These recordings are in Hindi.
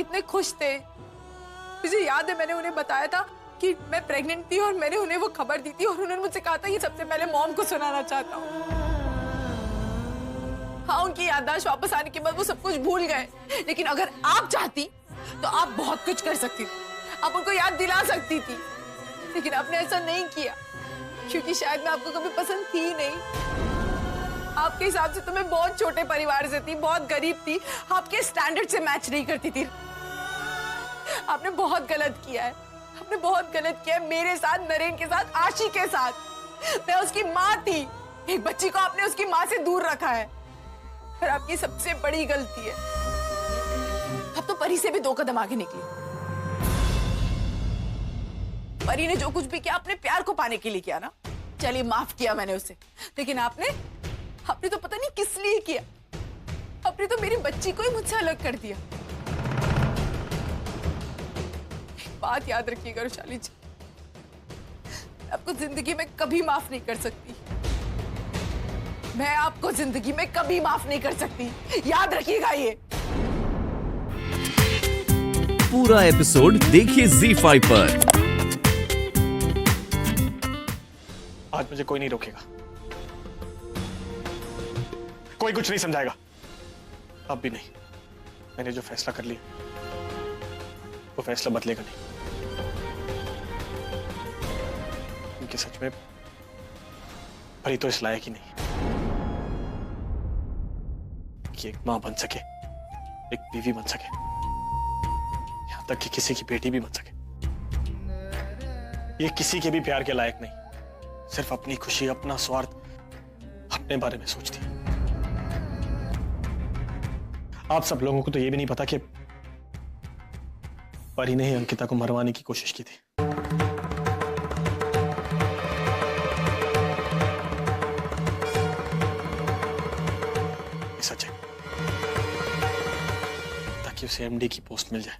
कितने खुश थे। मुझे याद है मैंने उन्हें बताया था कि मैं प्रेग्नेंट थी और मैंने उन्हें वो खबर दी थी और उन्होंने मुझसे कहा था ये सबसे पहले मॉम को सुनाना चाहता हूँ। हाँ, उनकी याददाश्त वापस आने के बाद वो सब कुछ भूल गए, लेकिन अगर आप चाहती तो आप बहुत कुछ कर सकती थी, आप उनको याद दिला सकती थी, लेकिन आपने ऐसा नहीं किया क्योंकि शायद मैं आपको कभी पसंद थी नहीं। आपके हिसाब से तो मैं बहुत छोटे परिवार से थी, बहुत गरीब थी, आपके स्टैंडर्ड से मैच नहीं करती थी। आपने बहुत गलत किया है, आपने बहुत गलत किया है मेरे साथ, नरेन के साथ, आशी के साथ। मैं उसकी माँ थी, एक बच्ची को आपने उसकी माँ से दूर रखा है और आपकी सबसे बड़ी गलती है अब तो परी से भी 2 कदम आगे निकली। परी ने जो कुछ भी किया अपने प्यार को पाने के लिए किया ना, चलिए माफ किया मैंने उसे, लेकिन आपने तो पता नहीं किस लिए किया। आपने तो मेरी बच्ची को ही मुझसे अलग कर दिया। एक बात याद रखिएगा रुशाली जी, आपको जिंदगी में कभी माफ नहीं कर सकती। मैं आपको जिंदगी में कभी माफ नहीं कर सकती, याद रखिएगा ये। पूरा एपिसोड देखिए ZEE5 पर। आज मुझे कोई नहीं रोकेगा, कोई कुछ नहीं समझाएगा, अब भी नहीं। मैंने जो फैसला कर लिया वो फैसला बदलेगा नहीं, क्योंकि सच में परी तो इस लायक ही नहीं कि एक मां बन सके, एक बीवी बन सके, यहां तक कि किसी की बेटी भी बन सके। ये किसी के भी प्यार के लायक नहीं, सिर्फ अपनी खुशी, अपना स्वार्थ, अपने बारे में सोचती है। आप सब लोगों को तो ये भी नहीं पता कि परी ने ही अंकिता को मरवाने की कोशिश की थी। ये सच है, ताकि उसे एमडी की पोस्ट मिल जाए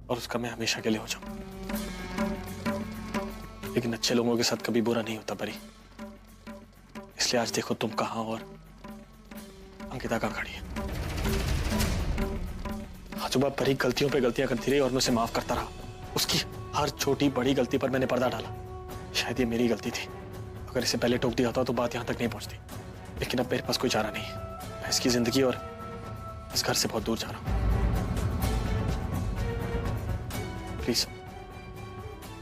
और उसका मैं हमेशा के लिए हो जाऊं। लेकिन अच्छे लोगों के साथ कभी बुरा नहीं होता परी, इसलिए आज देखो तुम कहां और अंकिता कहां खड़ी है। आज सुबह परी गलतियों पे गलतियां करती रही और मैं उसे माफ करता रहा। उसकी हर छोटी बड़ी गलती पर मैंने पर्दा डाला। शायद ये मेरी गलती थी, अगर इसे पहले टोक दिया होता तो बात यहां तक नहीं पहुंचती। लेकिन अब मेरे पास कोई चारा नहीं है, मैं इसकी जिंदगी और इस घर से बहुत दूर जा रहा हूं। प्लीज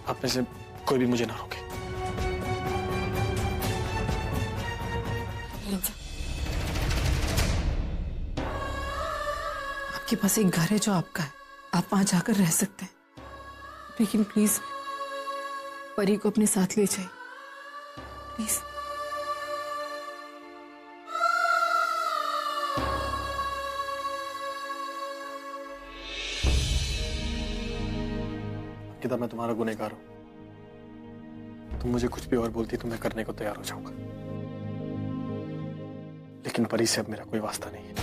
आप में से कोई भी मुझे ना रोके। आपके पास एक घर है जो आपका है, आप वहां जाकर रह सकते हैं, लेकिन प्लीज परी को अपने साथ ले जाइए, प्लीज। अंकिता, मैं तुम्हारा गुनहगार हूं। तुम मुझे कुछ भी और बोलती तो मैं करने को तैयार हो जाऊंगा, लेकिन परी से अब मेरा कोई वास्ता नहीं है।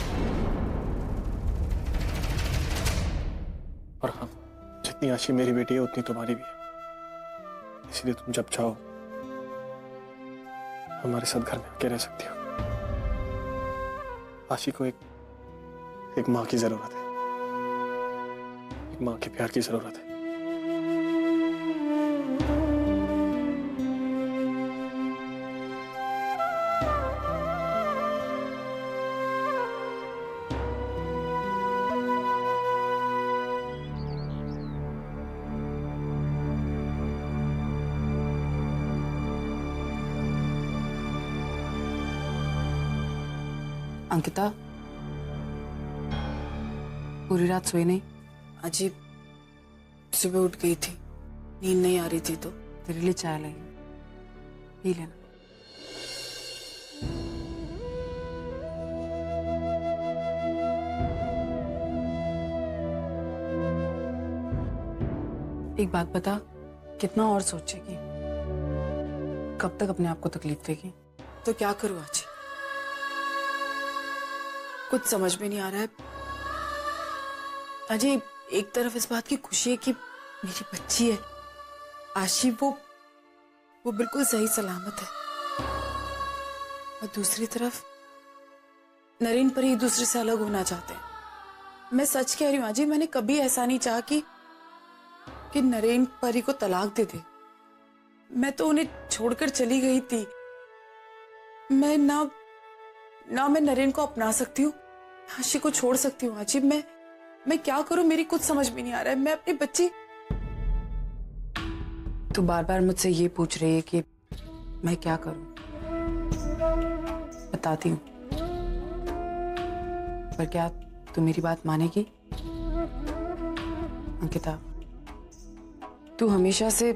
और हाँ, जितनी आशी मेरी बेटी है उतनी तुम्हारी भी है, इसलिए तुम जब चाहो हमारे साथ घर में आके रह सकती हो। आशी को एक माँ की जरूरत है, एक माँ के प्यार की जरूरत है। अंकिता, पूरी रात सोई नहीं? अजीब, सुबह उठ गई थी, नींद नहीं आ रही थी तो तेरे लिए चाय लाई, पी लेना। एक बात बता, कितना और सोचेगी? कब तक अपने आप को तकलीफ देगी? तो क्या करूं अजी, कुछ समझ में नहीं आ रहा है। अजी, एक तरफ इस बात की खुशी है कि मेरी बच्ची है आशी, वो बिल्कुल सही सलामत है, और दूसरी तरफ नरेन पर ही दूसरे से अलग होना चाहते हैं। मैं सच कह रही हूँ आजी, मैंने कभी ऐसा नहीं चाहा कि नरेन परी को तलाक दे दे। मैं तो उन्हें छोड़कर चली गई थी। मैं ना मैं नरेन को अपना सकती हूँ, आशी को छोड़ सकती हूँ आजी। मैं क्या करूं, मेरी कुछ समझ में नहीं आ रहा है। मैं अपनी बच्ची, तू बार बार मुझसे ये पूछ रही है कि मैं क्या करूं। बताती हूँ, पर क्या तू मेरी बात मानेगी? अंकिता, तू हमेशा से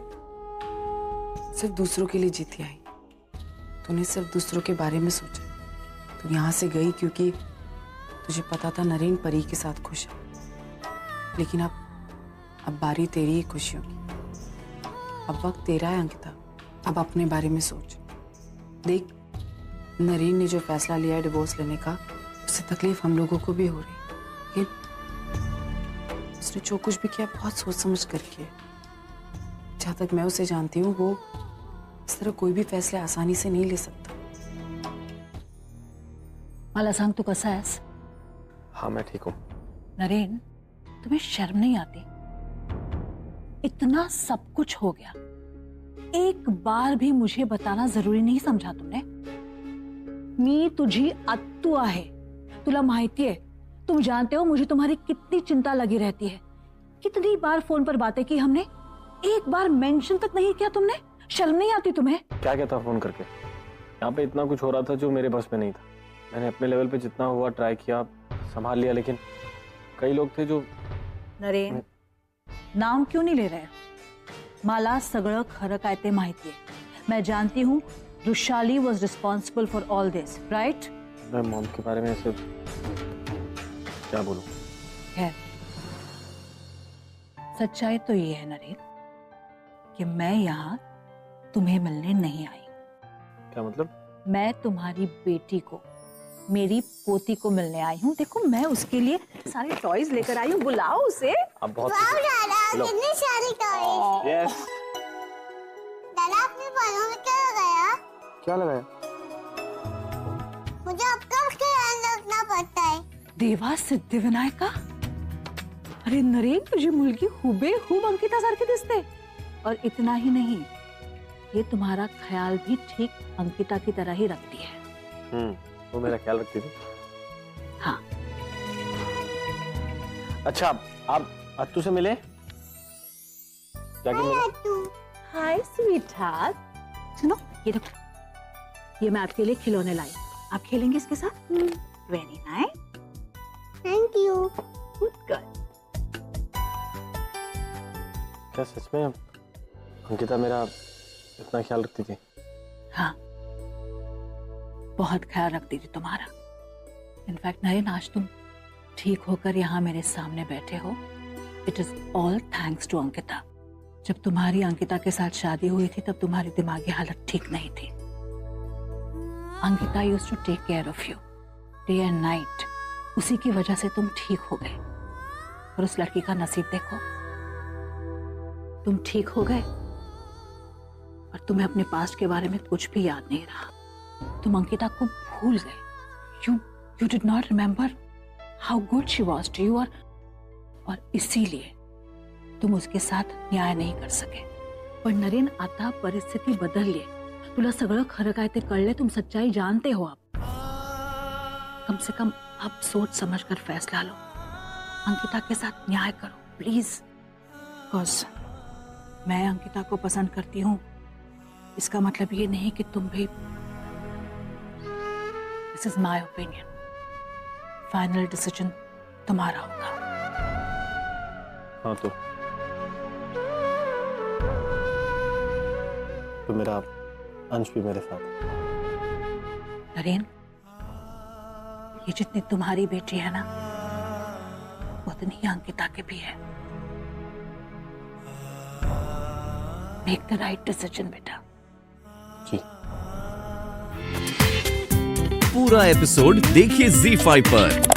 सिर्फ दूसरों के लिए जीती आई। तूने सिर्फ दूसरों के बारे में सोचा। तू यहाँ से गई क्योंकि तुझे पता था नरेन परी के साथ खुश है, लेकिन अब बारी तेरी ही खुशियों की। अब वक्त तेरा है अंकिता, अब अपने बारे में सोच। देख, नरेन ने जो फैसला लिया है डिवोर्स लेने का, उससे तकलीफ हम लोगों को भी हो रही है, लेकिन उसने जो कुछ भी किया बहुत सोच समझ कर किया। जहाँ तक मैं उसे जानती हूँ, वो इस तरह कोई भी फैसले आसानी से नहीं ले सकता। मला सांग, तू कसा आहेस? हाँ, मैं ठीक हूँ। नरेन, तुम्हें शर्म नहीं आती? इतना सब कुछ हो गया, एक बार भी मुझे बताना जरूरी नहीं समझा तुमने? मी तुझी आत्तू आहे, तुला माहिती है, तुम जानते हो मुझे तुम्हारी कितनी चिंता लगी रहती है। कितनी बार फोन पर बातें की हमने, एक बार मेंशन तक नहीं किया तुमने। शर्म नहीं आती तुम्हें? क्या कहता फोन करके? यहाँ पे इतना कुछ हो रहा था जो मेरे बस में नहीं था। मैंने अपने लेवल पे जितना हुआ ट्राई किया, संभाल लिया, लेकिन कई लोग थे जो... नरेन, नाम क्यों नहीं ले रहे? मला सगळं खरं काय ते माहिती है। मैं जानती हूँ Rushali was responsible for all this, right? मैं मॉम के बारे में ऐसे क्या बोलूं? खैर, सच्चाई तो ये है नरेन कि मैं यहाँ तुम्हें मिलने नहीं आई। क्या मतलब? मैं तुम्हारी बेटी को, मेरी पोती को मिलने आई हूँ। देखो, मैं उसके लिए सारे टॉयज लेकर आई हूँ, बुलाओ उसे। आप बहुत... कितनी सारी टॉयज। यस। दादा, अपने बालों में क्या लगाया? क्या लगाया? मुझे आपका ख्याल रखना पड़ता है। देवा सिद्धिविनायका, अरे नरेन, तुझी मुलगी हुबेहूब अंकिता सारखी दिसते। और इतना ही नहीं, ये तुम्हारा ख्याल भी ठीक अंकिता की तरह ही रखती है। वो मेरा ख्याल रखती थी। हाँ। अच्छा, आप अत्तू से मिले? जाके मिले? हाय स्वीट हार्ट। सुनो, ये देखो, ये मैं आपके लिए खिलौने लाई। आप खेलेंगे इसके साथ? Very nice, thank you. Good girl. क्या सच में अंकिता मेरा इतना ख्याल रखती थी? हाँ, बहुत ख्याल रखती थी तुम्हारा। इनफैक्ट नरेन, आज तुम ठीक होकर यहाँ मेरे सामने बैठे हो, it is all thanks to Ankita. जब तुम्हारी अंकिता के साथ शादी हुई थी, तब तुम्हारी दिमागी हालत ठीक नहीं थी। Ankita used to take care of you day and night. उसी की वजह से तुम ठीक हो गए। और उस लड़की का नसीब देखो, तुम ठीक हो गए और तुम्हें अपने पास्ट के बारे में कुछ भी याद नहीं रहा। तुम अंकिता को भूल गए। You did not remember how good she was to you. और इसीलिए तुम उसके साथ न्याय नहीं कर सके। पण नरेन, आता परिस्थिती बदलली। तुला सगळं खरं काय ते कळले, तुम सच्चाई जानते हो। अब कम से कम आप सोच समझ कर फैसला लो। अंकिता के साथ न्याय करो प्लीज। बिकॉज मैं अंकिता को पसंद करती हूँ, इसका मतलब ये नहीं कि तुम भी। This is my opinion. Final decision तुम्हारा होगा। हाँ, तो मेरा अंश भी मेरे साथ। नरेन, ये जितनी तुम्हारी बेटी है ना, उतनी ही अंकिता की भी है। मेक द राइट डिसीजन बेटा। जी। पूरा एपिसोड देखिए ZEE5 पर।